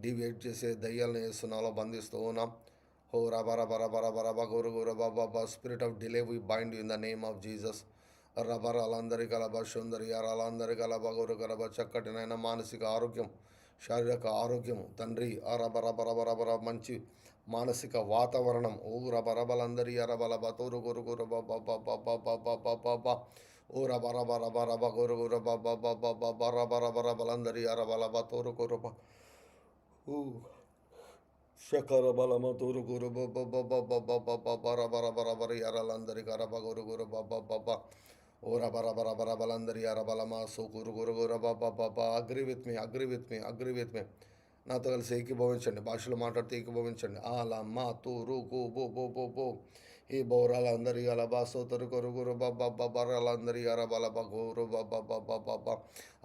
Deviate చేసే దయ్యాలను యేసునామములో బంధిస్తూ ఉన్నాం. Oh, rabara guru guru baba. Spirit of delay, we bind you in the name of Jesus. Rabara alandari kalaba shundari aralandari kalaba guru kalaba చక్కటినైన మానసిక ఆరోగ్యం, శారీరక ఆరోగ్యం తండ్రి. అరబరబరబరబర మంచి మానసిక వాతావరణం. ఓ రబరబలందరి అరబలబ తోరు గురు గురు బబ బబ. ఓ రబరబరబరబ గురు గురు బబ బబ రబరబరబలందరి అరబలబ తోరు గురు బ. Shakara balama turu guru baba baba baba bara bara bara bara yara landari karaba guru guru baba baba. Ora bara bara bara balandari yara balama so guru guru guru baba baba. Agree with me. నాతో కలిసి ఏకీభవించండి. భాషలో మాట్లాడితే ఏకీభవించండి. ఆలా మా తూరు గు బో బో బో బో. ఈ బౌరాలందరి అలబా సోతరు కొరు గురు బాబా బర్రలందరి అరబలబ గురు బాబా బాబా బాబా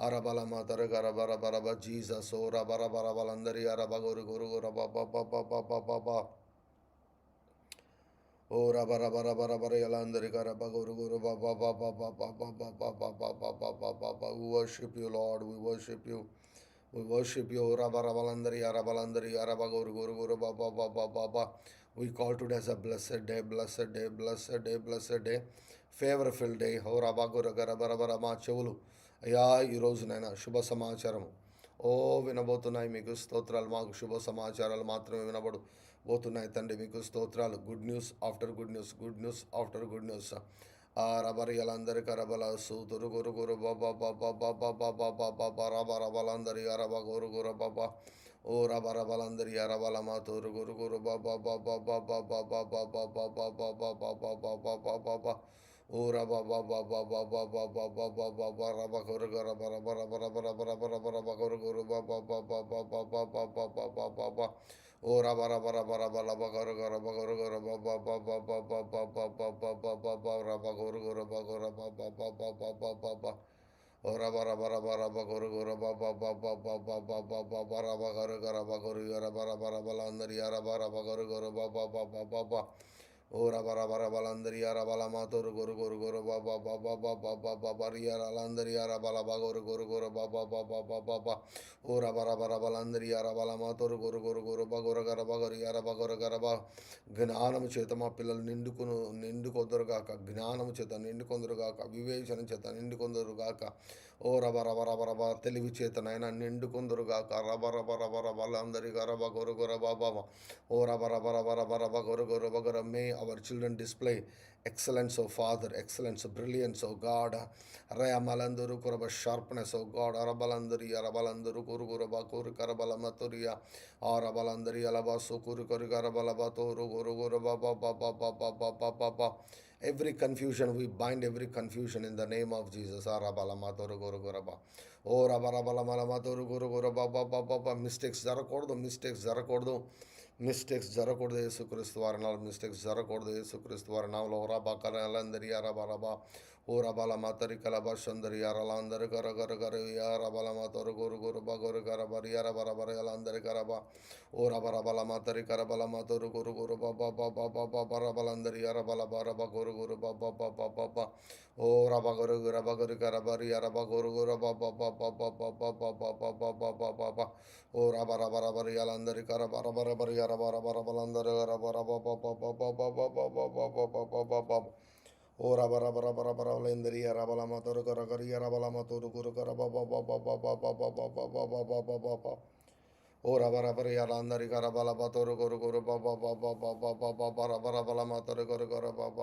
అరబల మాతరు గరబర బరబ జీసస్ ఓ రబర బరబలందరి అరబ గురు గురు గురు బాబా బాబా బాబా బాబా ఓ రబర బర బర బర ఎలందరి గరబ గురు గురు బాబా బాబా బాబా బాబా బాబా బాబా బాబా. We worship you, Lord. We worship you. Rabarabalandari arabalandari arabaguru guru guru baba baba baba. We call today as a blessed day, favorable day. Ho rabaguru garabarabara మా చెవులు అయ్యా ఈరోజు నైనా శుభ సమాచారం వినబోతున్నాయి. మీకు స్తోత్రాలు. మాకు శుభ సమాచారాలు మాత్రమే వినబడబోతున్నాయి తండ్రి. మీకు స్తోత్రాలు. Good news after good news. రబరి అలందరి కరబల సూతురు గురు గురు బాబా బాబా బాబా బాబా బాబా రబరబలందరి అరబ గురు గురు బాబా. ఓ రబరబలందరి అరబల మాతూరు గురు గురు బాబా బాబా బాబా బాబా బాబా బాబా బాబా బాబా బాబా. ఓ రబ బాబా బాబా బాబా బాబా బాబా రబ గురు గర బర బర బర బర బర బర బర బ గురు గురు బాబా బాబా బాబా బాబా బాబా బాబా. ఓ రబర బర బర బల బగరు గర బగరు గర బాబా బాబా బాబా బాబా బాబా బాబా రబ గురు గురు బగుర బాబా బాబా బాబా బాబా. ఓ రబర బర బర బగురు గురు బాబా బాబా బాబా బాబా బాబా రబ గరు గర బగురు గర బర బర బల అందరి అర బర బగరు గురు బాబా బాబా బాబా. ఓ రబర బర బలందరి అర బల మాతూరు గురు గురు గురు బాబా బాబా బాబా బాబా రియాలందరి అర బల బగురు గురు గురు బాబా బాబా బాబా. ఓ రబర బర బలందరి అర బల మాతూరు గురు గురు గురు బగుర గర బగురి అర బగుర గరబ. జ్ఞానము చేత మా పిల్లలు నిండుకొందరుగాక. జ్ఞానము చేత నిండుకొందరుగాక. వివేచన చేత నిండుకొందరుగాక. ఓ రబర బర బర తెలివి చేతనైనా నిండుకొందరుగాక. రబర బర బర బలందరి గరబ గురు గుర బాబా. ఓ రబర బర బర బర బగురు గురు బగుర. మే our children display excellence, oh Father, excellence, brilliance, oh God. Rayamalanduru Kuraba sharpness, oh God. Arabalandari, Arabalanduru Kuruguraba Kurikarabala Maturia, Arabalandari Alabasu Kurikarabalabatoru Guruguraba Baba. Every confusion, we bind every confusion in the name of Jesus. Arabalamatur Guruguraba. Oh Rabarabalamalamatur Guruguraba. Mistakes జరగకూడదు యేసుక్రీస్తు వారి నామములో mistakes జరగకూడదు యేసుక్రీస్తు వారి నామములో రబకరలందరి రబరబ ఓ రబల మతరి కలబ సుందరి అరలందరి కర కర కర రబల మతరు గురు గురు బగురు కర బరి రబరబర అలందరి కరబ ఓ రబరబల మతరి కరబల మతరు గురు గురు బబ బబ రబలందరి రబల బరబ గురు గురు బబ బబ ఓ రబగురు రబగురు కరబరి రబ గురు గురు బబ బబ ఓ రబరబరబరి అలందరి కర బరబరబరి రబరబరబలందరి రబరబ ఓ రబరబరబరబరబలందరి రబలమతరు కరకరి రబలమతరు గురు కర బబ ఓ రబరబరి అలందరి కర బలబతరు గురు గురు బబ రబరబలమతరు గురు కర బబ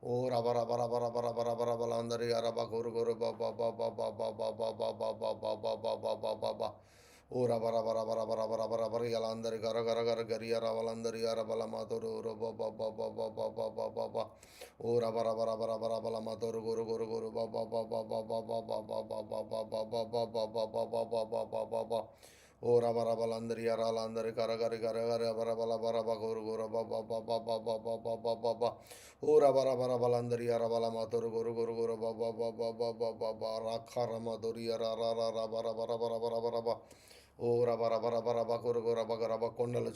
ఓ రబరబరబరబరబరబలందరి రబ గురు గురు బబ ఓ రబరబరబరబరబరబరి అలందరి గర గర గర గరియ రవలందరి అరబల మధురు ఓ రబరబరబరబరబల మధురు గురు గురు గురు ఓ రబరబలందరి అరాలందరి కరగరి కరగరి బరబల బరబ గురు గురు ఓ రబరబరబలందరి అరబల మధురు గురు గురు గురు రఖర మధురి రబరబరబరబరబరబ ఓ రబరబరబరబ గురు గురబ గరబ కొండల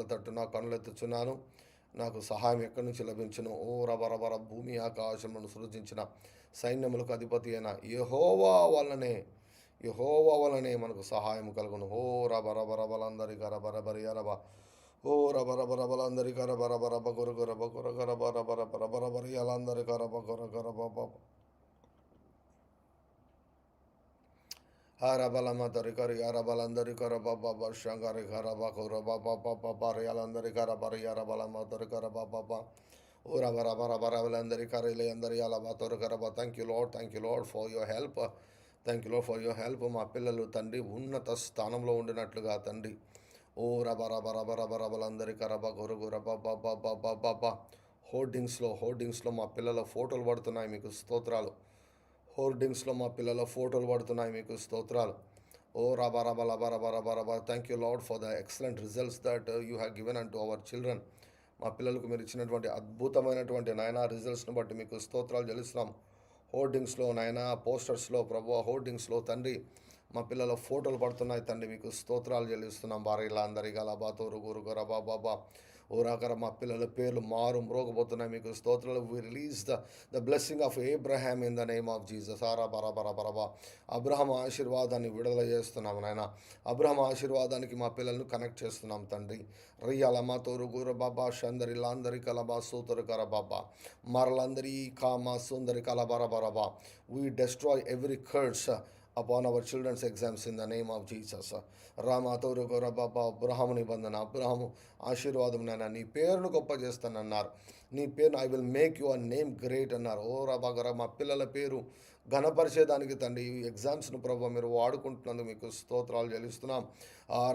తట్టు నా కనులెత్తుచున్నాను, నాకు సహాయం ఎక్కడి నుంచి లభించును. ఓ రబరబర భూమి ఆకాశములను సృజించిన సైన్యములకు అధిపతి అయిన యెహోవా వలనే మనకు సహాయం కలుగును. ఓ రబరబరబలందరి కరబరబరి అరబ ఓ రబరబరబలందరి కరబరబరబ గురు గురబ గుర గరబరబరబరబరి అలందరి కరబ గుర గరబ హరబలమతరి కరి హరబలందరి కర బబ శంకరి కర బకుర బరి అలందరి కర బరి హరబలమతరి కర బబ ఓ రబరబరబరబలందరి కరిలే అందరి అలబతరు కరబ. Thank you lord for your help. మా పిల్లలు తండ్రి ఉన్నత స్థానంలో ఉండినట్లుగా తండ్రి. ఓ రబరబరబరబరబలందరి కరబ గురు గుర బబ హోర్డింగ్స్లో మా పిల్లల ఫోటోలు పడుతున్నాయి, మీకు స్తోత్రాలు. మీకు స్తోత్రాలు. ఓ రబరబరబరబరబ. Thank you lord for the excellent results that you have given and to our children. మా పిల్లలకు మీరు ఇచ్చినటువంటి అద్భుతమైనటువంటి నాయనా రిజల్ట్స్ని బట్టి మీకు స్తోత్రాలు చెల్లిస్తున్నాం. హోర్డింగ్స్లో నాయనా, పోస్టర్స్లో ప్రభు, హోర్డింగ్స్లో తండ్రి మా పిల్లల ఫోటోలు పడుతున్నాయి తండ్రి, మీకు స్తోత్రాలు చెల్లిస్తున్నాం. భార్యల అందరికీ అలా బాతోరు గురు గుర బాబా ఓ రాకర మా పిల్లల పేర్లు మారు మ్రోగబోతున్నాయి, మీకు స్తోత్రాలు. We release the blessing of Abraham in the name of Jesus. బరబా అబ్రహాం ఆశీర్వాదాన్ని విడుదల చేస్తున్నాం నాయన. అబ్రహాం ఆశీర్వాదానికి మా పిల్లలను కనెక్ట్ చేస్తున్నాం తండ్రి. రియాలమా తోరు గుర బాబా షందరి లాందరి కలబా సూతరు కర బాబా మరలందరి కామా సుందరి కలబరబరబా. We destroy every curse upon our children's exams in the name of Jesus. రామాతోరు గొర బాబా అబ్రహాము నిబంధన, అబ్రహాము ఆశీర్వాదం నాయన. నీ పేరును గొప్ప చేస్తానన్నారు, నీ పేరును I will make your name great అన్నారు. ఓ రబాగర మా పిల్లల పేరు ఘనపరిచేదానికి తండ్రి ఈ ఎగ్జామ్స్ను ప్రభావ మీరు వాడుకుంటున్నందుకు మీకు స్తోత్రాలు చెల్లిస్తున్నాం.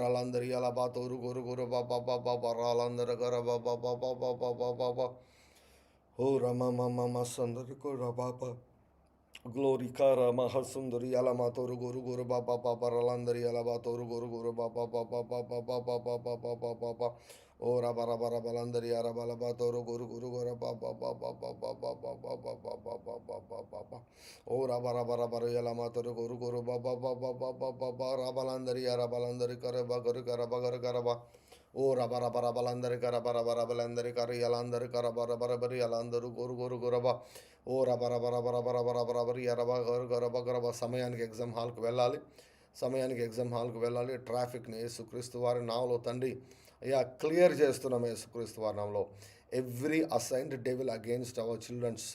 రాలందరి అలా బాతోరు గురు గురు బాబా రాలందర గర బాబా ఓ రమ సందరి గుర బాబా గ్లోరీ కార మహసుందరి అలమా తోరు గురు గురు బాబా రలందరి అలబా తోరు గురు గురు బాబా ఓ రబరబరబలందరి అరబలబా తోరు గురు గురు గుర బాబా ఓ రబరబరబరు ఎలమా తోరు గురు గురు బాబా రబలందరి అరబలందరి కరబ గురు కరబ గురు కరబ ఓ రబరబరబలందరి కరబరబరబలందరి కర ఎలందరి కరబరబరబరి ఎలందరూ గురు గురు గురబ ఓ రబరబరబరబరబరబరి ఎరబ గురు గరబ గరబ. సమయానికి ఎగ్జామ్ హాల్కి వెళ్ళాలి. ట్రాఫిక్ని యేసుక్రీస్తు వారి నామములో తండ్రి అయ్యా క్లియర్ చేస్తున్నాం. యేసుక్రీస్తు వారి నామములో every assigned devil against our childrens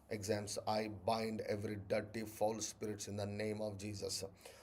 exams, I bind every dirty foul spirits in the name of Jesus.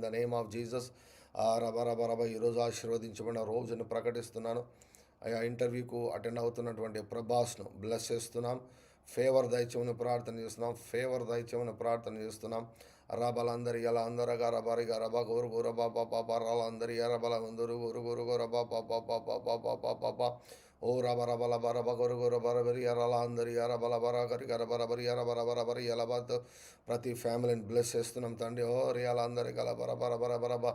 In the name of Jesus. రబ ఈరోజు ఆశీర్వదించబడిన రోజును ప్రకటిస్తున్నాను. ఆ ఇంటర్వ్యూకు అటెండ్ అవుతున్నటువంటి ప్రభాస్ను బ్లెస్ చేస్తున్నాం. ఫేవర్ దయచేమని ప్రార్థన చేస్తున్నాం. ఫేవర్ దయచేమని ప్రార్థన చేస్తున్నాం. రబలందరి ఎలా అందరగా రబరిగా రబ గోరు గోర బాబా పాప రాలందరి ఎరబల అందరు గురు గురు గోర బాబా పాప పాప పాప ఓ రబ రబల బరబ గొరు గొర బరబరి ఎరల అందరి ఎరబల బరగరి గర బరబరి ఎర బరబరబరి ఎలబత్ ప్రతి ఫ్యామిలీని బ్లెస్ చేస్తున్నాం తండ్రి. ఓ రియాల అందరి గల బరబర బరబరబ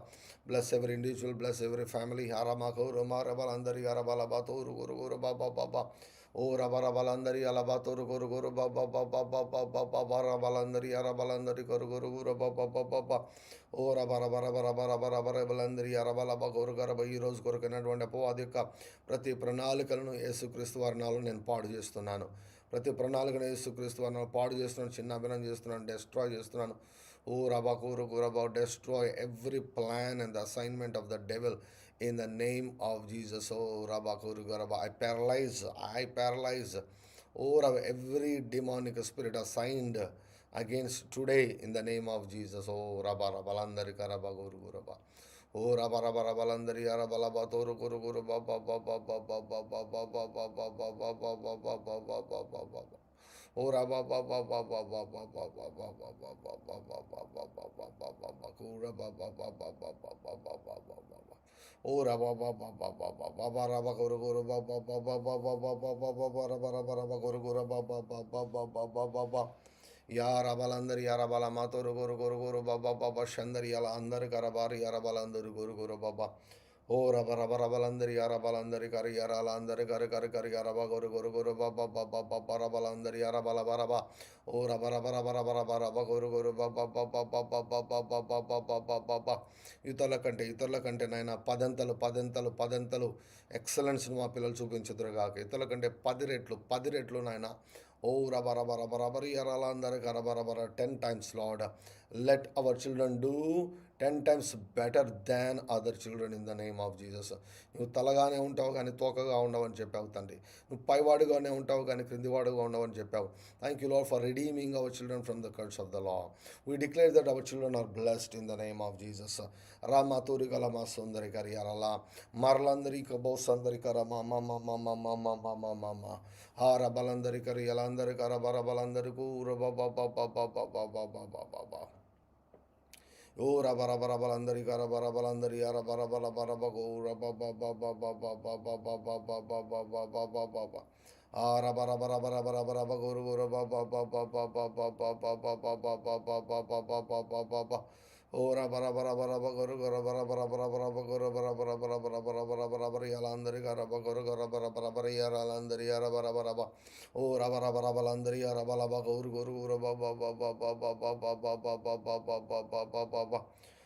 బ్లెస్ ఎవరి ఇండివిజువల్, బ్లెస్ ఎవరి ఫ్యామిలీ. హరమాకు రుమా రబల అందరి ఎరబల బతూరు గురు గురు బాబా పాప ఓ రబరబలందరి అలబతోరు గురు గురు బాబా బాబా రబలందరి అరబలందరి గురు గురు గురు బాబా ఓ రబరబరబరబరబరబలందరి అరబలబ గురు గరబ. ఈ రోజు కొరకైనటువంటి అపవాది యొక్క ప్రతి ప్రణాళికలను యేసుక్రీస్తు వర్ణాలు నేను పాడు చేస్తున్నాను. ప్రతి ప్రణాళికను యేసుక్రీస్తు వర్ణాలు పాడు చేస్తున్నాను, చిన్న అభినం చేస్తున్నాను, డెస్ట్రాయ్ చేస్తున్నాను. ఓ రబ కూరు గురబ destroy every plan and the assignment of the devil in the name of Jesus. Oh Rabba Kuru Garaba, I paralyze oh Rabba, every demonic spirit assigned against today in the name of Jesus. Oh Rabba Rabalandari Karaba Guru Guraba. Oh Rabba Rabba Rabalandari Arabalaba Toru Guru Guru Baba Baba Baba Baba Baba Baba Baba Baba Baba. Oh Rabba Baba Baba Baba Baba Baba Baba Baba Kura Baba Baba Baba Baba. Oh Rabba Baba Baba Baba Rabba Guru Guru Baba Baba Baba Baba Baba Rabba Rabba Rabba Guru Guru Baba Baba Baba Baba Ya Rabalandari Yarabala Maturu Guru Guru Guru Baba Baba Shandari Yala Andar Karabari Yarabalandari Guru Guru Baba ఓ రబ రబ రబలందరి అరబలందరి కరి అరలందరి కరి కరి కరి అరబ గొరు గొరు గొరు బబ్బ బబ్బ బబ్బ రబలందరి అరబల బరబ ఓ రబ రబ రబ రబ రబ రబ గొరు గొరు బబ్బ బబ్బ బబ్బ బబ్బ బబ్బ బబ్బ. ఇతరుల కంటే నాయన పదంతలు ఎక్సలెన్స్ను మా పిల్లలు చూపించుదురుగాక. ఇతరుల కంటే 10 రెట్లు నాయన. ఓ రబ రబ రబ రబరి అరలందరి కరబ రబర 10 times lord. Let our children do 10 times better than other children in the name of Jesus. నువ్వు తలగానే ఉంటావు కానీ తోకగా ఉండవని చెప్పావు తండ్రి. నువ్వు పైవాడుగానే ఉంటావు కానీ క్రిందివాడుగా ఉండవని చెప్పావు. Thank you lord for redeeming our children from the curse of the law. We declare that our children are blessed in the name of Jesus. రామా తూరికల మా సుందరి కరియారలా మరలందరి కబౌసందరి కర మా హార బలందరి కరి ఎలందరి కర బర బలందరి కూర బాబా ఓ రబ రబ రబలందరి కర బర బలందరి అర బర బల బర బగోర బాబా ఆ రబ రబ రబ రబ రబ రబ గురు గురు బాబా ఓ రబ రబ రబ రబ గురు గురు బర బర బర బర గురు బర బర బర బర బర బర బర బర ఎలందరి కర బగురు గుర బర బర బర ఎరందరి అర బర బర బ ఓ రబ రబ రబలందరి అర బల బగౌరు గురు గురు బాబా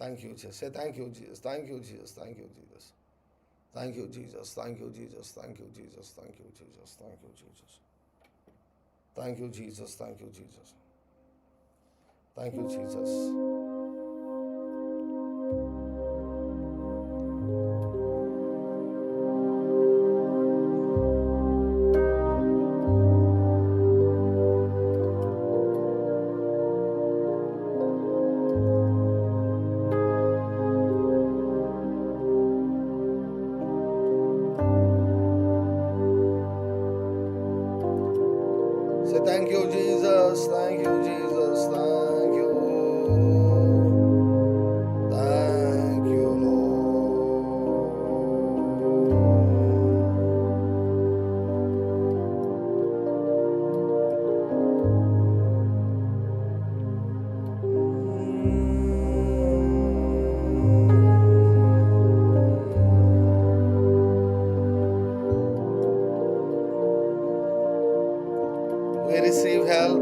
Thank you, Jesus. Say thank you, Jesus. Thank you, Jesus. Thank you, Jesus. Thank you, Jesus. Thank you, Jesus. Thank you, Jesus. Thank you, Jesus. Thank you, Jesus. Thank you, Jesus. Thank you, Jesus. Thank you, Jesus. Say thank you, Jesus. Thank you, Jesus. Thank you. Thank you, Lord. We receive help.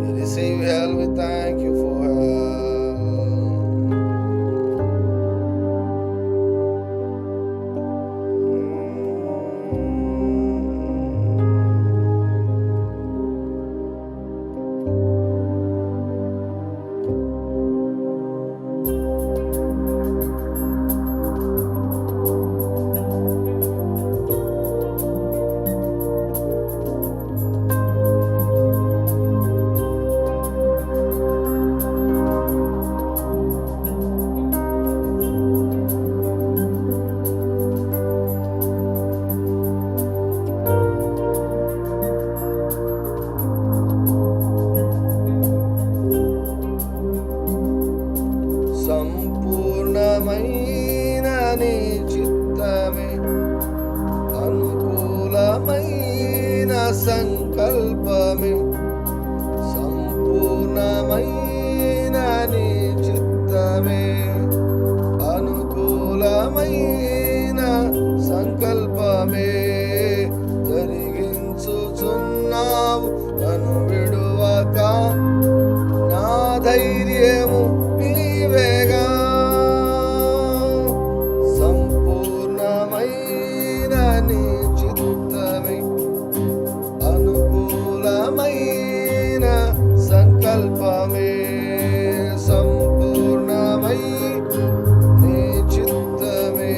We receive help. We thank you for help. సంపూర్ణమైన నీ చిత్తమే అనుకూలమైన సంకల్పమే సంపూర్ణమైన నీ చిత్తమే అనుకూలమైన సంకల్పమే జరిగించుచున్నావు నన్ను విడువక నా ధైర్యము నీవేగా సంపూర్ణమైన నీ చిత్తమే అనుకూలమైన సంకల్పమే సంపూర్ణమై నీ చిత్తమే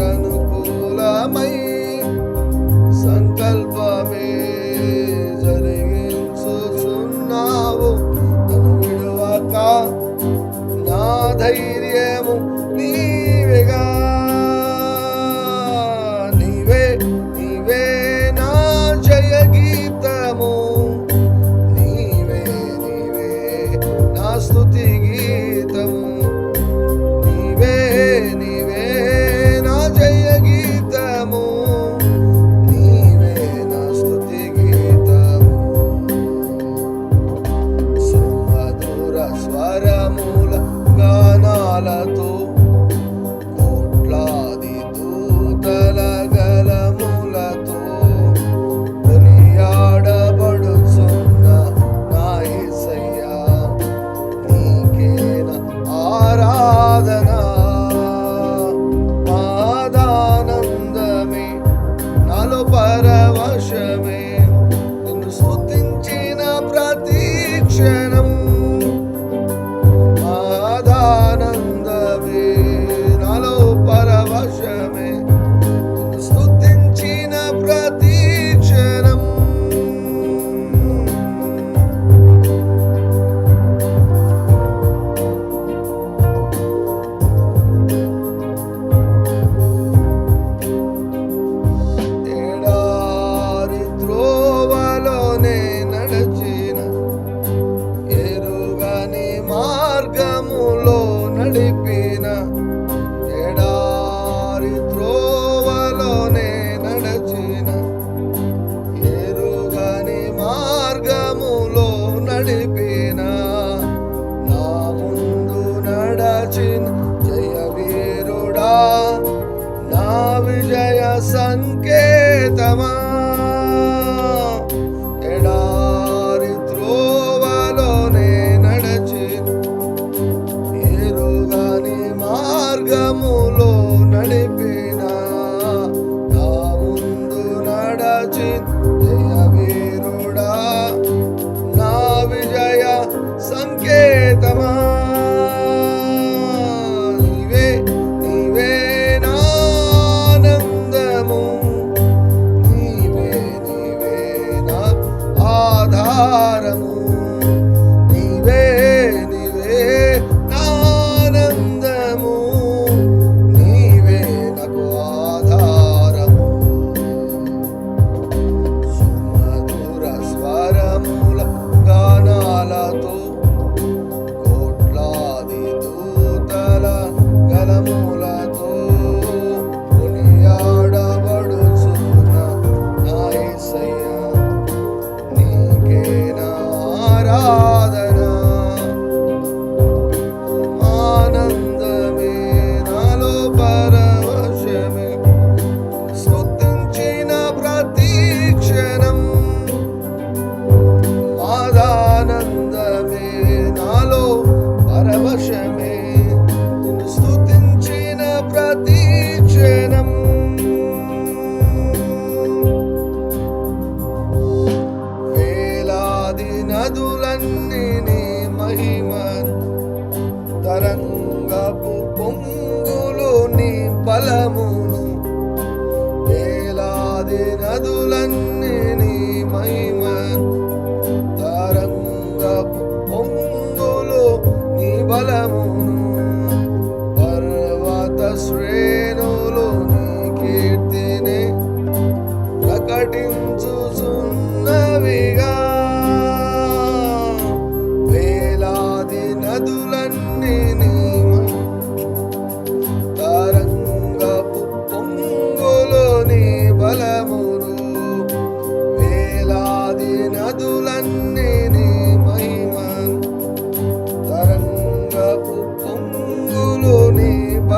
అనుకూలమై సంకల్పమే జరిగించుచున్నావు నన్ను విడువక నా ధైర్యము నీవేగా నీవే నీవే నా జయ గీతము నీవే నీవే నా స్తుతి గీతము నీవే నీవే నా జయ గీతము నీవే నా స్తుతి గీతము సుమధుర స్వరముల గానాలతో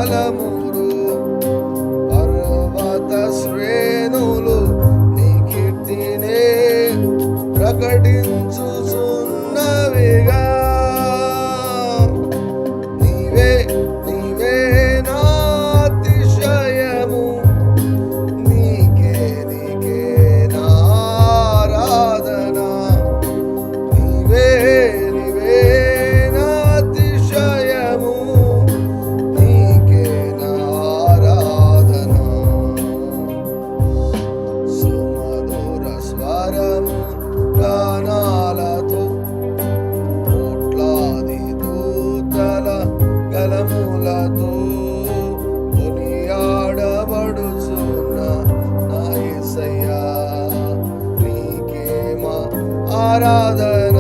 బలములు పర్వత శ్రేణులు నీ కీర్తినే ప్రకటించుచున్నవిగా. నీవే నీవే నా అతిశయము, నీకే నీకే నా ఆరాధన. నీవే నీవే నా అతిశయము, నీకే నా ఆరాధన. సుమధుర స్వరము గానాలతో కోట్లాది దూతల గలములతో కొనియాడబడుచున్న నా యేసయ్యా, నీకే మా ఆరాధన.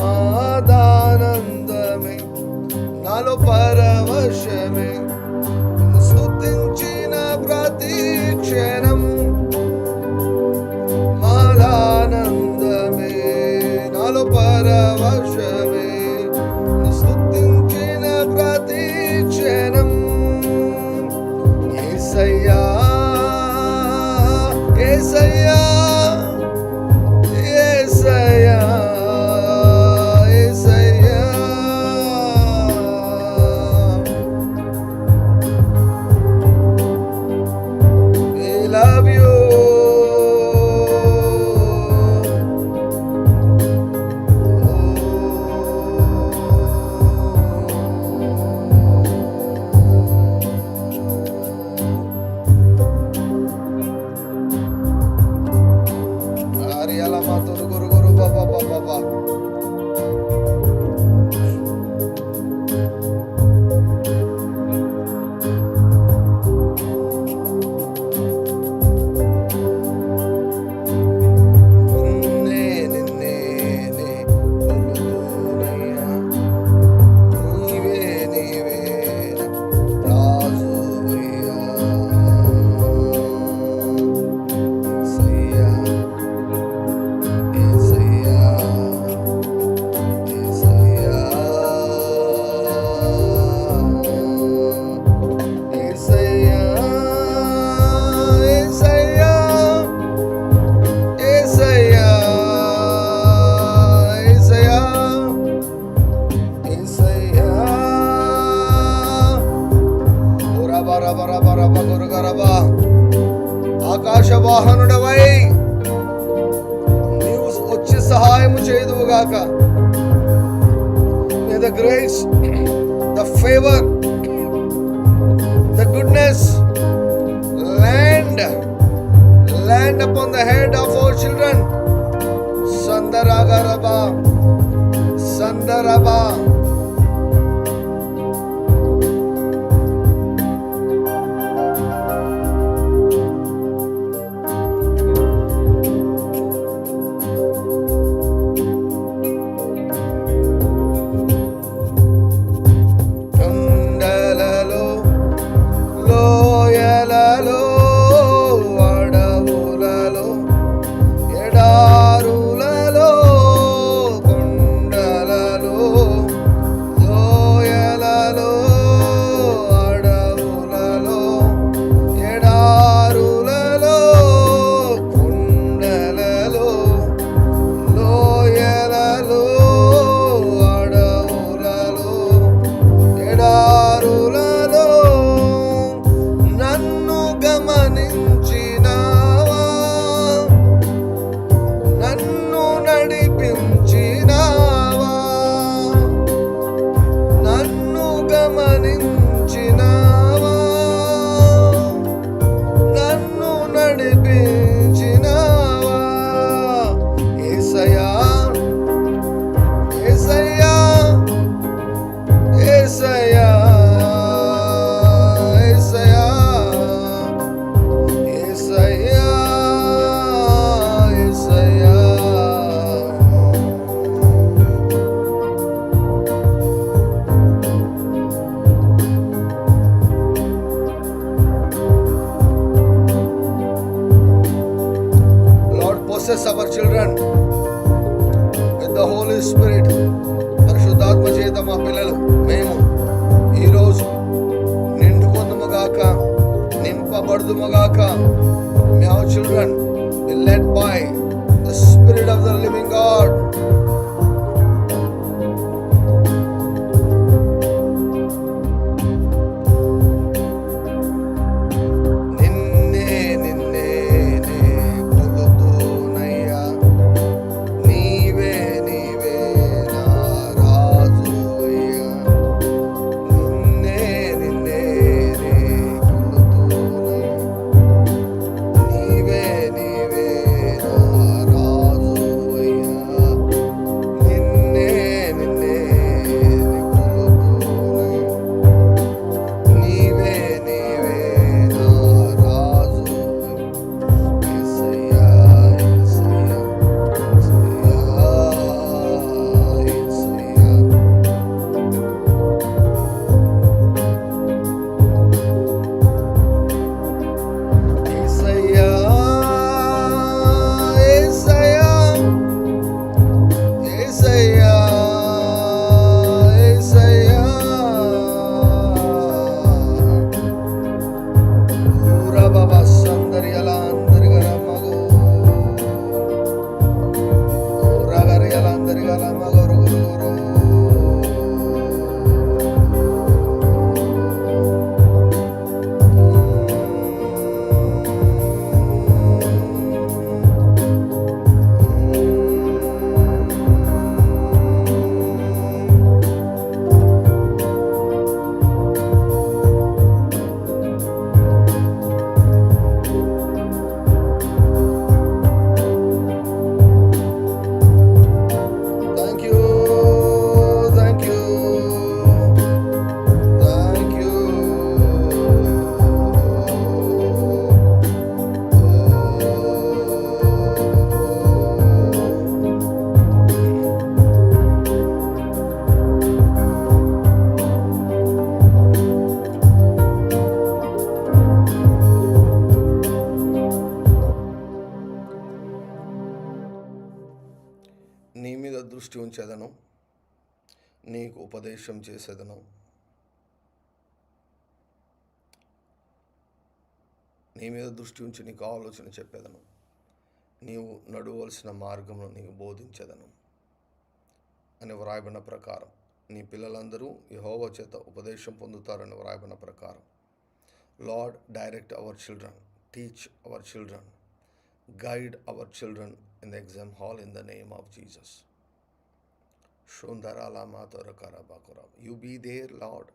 మాదానందమే నాలో పరవశమే, స్తుతించిన ప్రతి క్షణం. మాదానందమే నాలో పరవశమే, స్తుతించిన ప్రతి క్షణం. యేసయ్యా యేసయ్యా యేసయ్యా యేసయ్యా. We love you. Ariala matur guru guru baba baba baba. నిన్నే నిన్నే నే కొలుదునయ్యా, నీవే నీవే రాజువయ్యా. యేసయ్యా యేసయ్యా యేసయ్యా యేసయ్యా యేసయ్యా యేసయ్యా యేసయ్యా యేసయ్యా. రబ రబ రబ రబ గురుగరబ. ఆకాశ వాహనుడవై నీవు వచ్చి సహాయము చేయుదువుగాక. May the grace, the favor, the goodness land upon the head of our children. Sandaragaraba Sandaraba. కొండలలో లోయలలో అడవులలో ఎడారులలో, కొండలలో లోయలలో అడవులలో ఎడారులలో, కొండలలో లోయలలో అడవులలో ఎడారులలో నన్ను గమనించినావా, నన్ను నడిపించినావా, నన్ను గమనించినావా, నన్ను నడిపించినావా. యేసయ్యా యేసయ్యా యేసయ్యా యేసయ్యా యేసయ్యా యేసయ్యా. Lord, possess our children with the Holy Spirit. పరిశుద్ధాత్మ చేత మా పిల్లలు మేము ఈరోజు నడుచుదుముగాక. May our children be led by the Spirit of the living God. నీ మీద దృష్టి ఉంచేదను, నీకు ఉపదేశం చేసేదను. నీ మీద దృష్టి ఉంచి నీకు ఆలోచన చెప్పేదను, నీవు నడవలసిన మార్గమును నీకు బోధించేదను అని వ్రాయబడిన ప్రకారం నీ పిల్లలందరూ యెహోవా చేత ఉపదేశం పొందుతారని వ్రాయబడిన ప్రకారం, lord direct our children, teach our children, guide our children in the exam hall in the name of Jesus. You be there, Lord,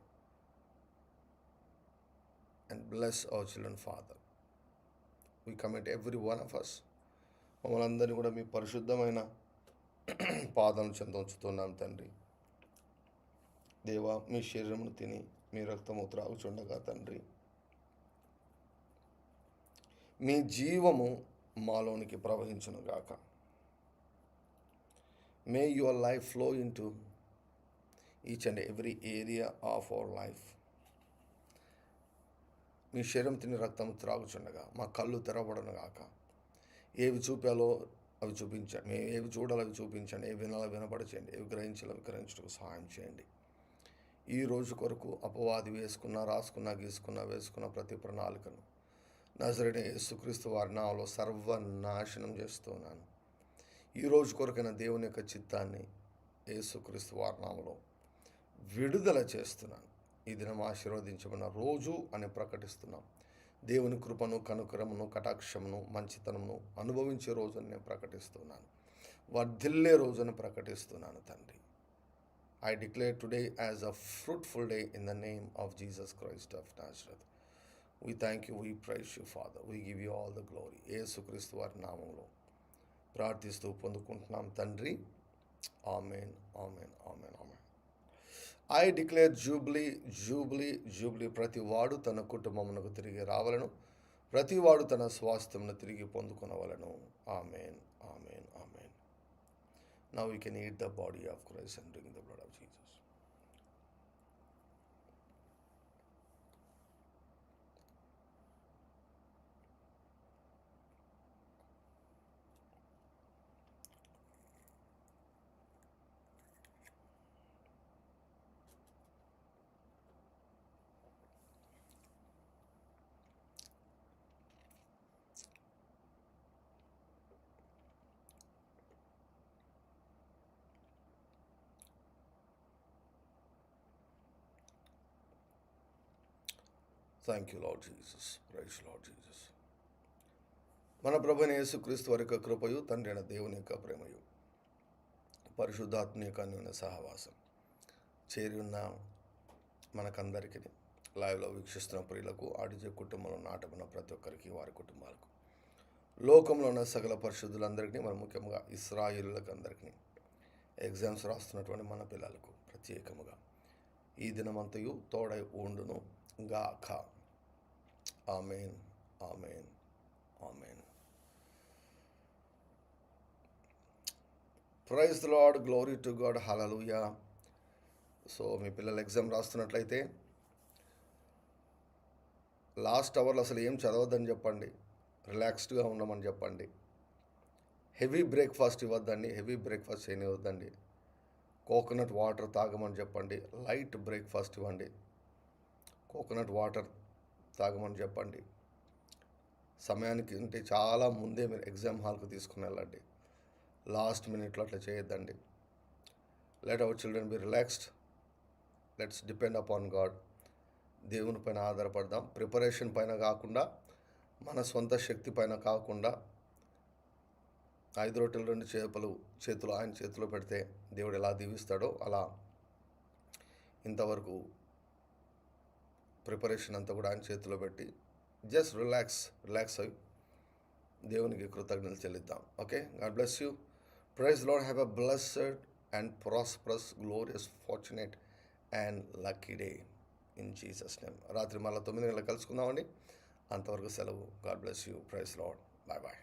and bless our children, Father. We commit every one of us. మమ్మల్ని అందరినీ కూడా మీ పరిశుద్ధమైన పాదం చెందొంచుతున్నాం తండ్రి. దేవా, మీ శరీరమును తిని మీ రక్తము త్రాగుచుండగా తండ్రి, మీ జీవము మాలోనికి ప్రవహించును గాక. May your life flow into each and every area of our life. మీ శరీరం తిని రక్తం త్రాగుచుండగా మా కళ్ళు తెరవబడను గాక. ఏవి చూపాలో అవి చూపించండి, మేము ఏవి చూడాలో అవి చూపించండి, ఏవి వినాలో వినపడచేయండి, ఏవి గ్రహించాలో గ్రహించడానికి సహాయం చేయండి. ఈ రోజు కొరకు అపవాది రాసుకున్న గీసుకున్న ప్రతి ప్రణాళికను నజరేయుడైన యేసుక్రీస్తు వారి నామములో సర్వనాశనం చేస్తున్నాను. ఈ రోజు కొరకైన దేవుని యొక్క చిత్తాన్ని యేసుక్రీస్తు వారి నామములో విడుదల చేస్తున్నాను. ఈ దినం ఆశీర్వదించబడిన రోజు అని ప్రకటిస్తున్నాం. దేవుని కృపను, కనుకరమును, కటాక్షమును, మంచితనమును అనుభవించే రోజుని నేను ప్రకటిస్తున్నాను. వర్ధిల్లే రోజుని ప్రకటిస్తున్నాను తండ్రి. I declare today as a fruitful day in the name of Jesus Christ of Nazareth. We thank you, we praise you, Father. We give you all the glory. యేసుక్రీస్తు వారి నామములో ప్రార్థిస్తూ పొందుకుంటున్నాం తండ్రి. Amen, amen, amen, amen. I declare jubilee, jubilee, jubilee. ప్రతి వాడు తన కుటుంబమునకు తిరిగి రావలను, ప్రతి వాడు తన స్వాస్థ్యమును తిరిగి పొందుకొనవలను. Amen, amen, amen. Now we can eat the body of Christ and drink the blood of Jesus. Thank you lord Jesus. Praise lord Jesus. మన ప్రభువైన యేసుక్రీస్తు వారి యొక్క కృపయు, తండ్రి అయిన దేవుని యొక్క ప్రేమయు, పరిశుద్ధాత్మ యొక్క అన్యోన్య సహవాసం చేరి ఉన్న మనకందరికీ, లైవ్లో వీక్షిస్తున్న ప్రియులకు, ఆడిజే కుటుంబంలో నాటకున్న ప్రతి ఒక్కరికి, వారి కుటుంబాలకు, లోకంలో ఉన్న సకల పరిశుద్ధులందరికీ, మరి ముఖ్యంగా ఇశ్రాయేలులకు అందరికీ, ఎగ్జామ్స్ రాస్తున్నటువంటి మన పిల్లలకు ప్రత్యేకముగా ఈ దినమంతయు తోడై ఉండును గాక. Amen, amen, amen. Praise the lord, glory to God, hallelujah. So మీ పిల్లలు ఎగ్జామ్ రాస్తున్నట్లయితే లాస్ట్ అవర్లో అసలు ఏం చదవద్దని చెప్పండి, రిలాక్స్డ్గా ఉండమని చెప్పండి. హెవీ బ్రేక్ఫాస్ట్ ఇవ్వద్దండి, హెవీ బ్రేక్ఫాస్ట్ చేయనివ్వద్దండి. కోకోనట్ వాటర్ తాగమని చెప్పండి, లైట్ బ్రేక్ఫాస్ట్ ఇవ్వండి. కోకోనట్ వాటర్ తాగమని చెప్పండి. సమయానికి అంటే చాలా ముందే మీరు ఎగ్జామ్ హాల్కి తీసుకుని వెళ్ళండి. లాస్ట్ మినిట్లో అట్లా చేయొద్దండి. Let our children B relaxed. Let's depend upon God. దేవుని పైన ఆధారపడదాం. ప్రిపరేషన్ పైన కాకుండా, మన సొంత శక్తి పైన కాకుండా, 5 రొట్టెలు 2 చేతులు ఆయన చేతిలో పెడితే దేవుడు ఎలా దీవిస్తాడో అలా ఇంతవరకు ప్రిపరేషన్ అంతా కూడా ఆయన చేతిలో పెట్టి జస్ట్ రిలాక్స్ అయ్యి దేవునికి కృతజ్ఞతలు చెల్లిద్దాం. Okay, God bless you. Praise lord. Have a blessed and prosperous, glorious, fortunate and lucky day in Jesus name. రాత్రి మళ్ళీ 9 గంటలకు కలుసుకుందామండి. అంతవరకు సెలవు. God bless you. Praise lord. Bye bye.